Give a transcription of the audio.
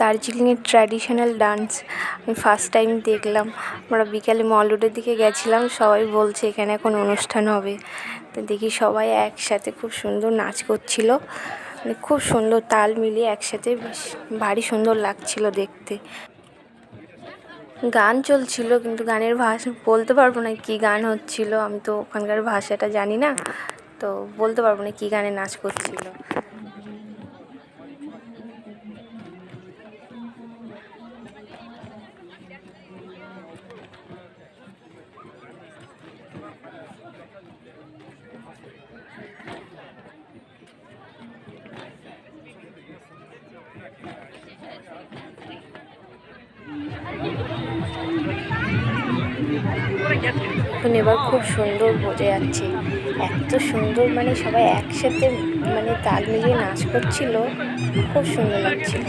দার্জিলিংয়ের traditional dance আমি first time দেখলাম। আমরা বিকালে মল রোডের দিকে গেছিলাম, সবাই বলছে এখানে এখন অনুষ্ঠান হবে। তো দেখি সবাই একসাথে খুব সুন্দর নাচ করছিল, মানে খুব সুন্দর তাল মিলিয়ে একসাথে, বেশ ভারী সুন্দর লাগছিল দেখতে। গান চলছিল, কিন্তু গানের ভাষা বলতে পারবো না কী গান হচ্ছিল, আমি তো ওখানকার ভাষাটা জানি না, তো বলতে পারবো না কী গানে নাচ করছিল। এখন এবার খুব সুন্দর বোঝা যাচ্ছে, এত সুন্দর, মানে সবাই একসাথে মানে তাল মিলিয়ে নাচ করছিল, খুব সুন্দর লাগছিল।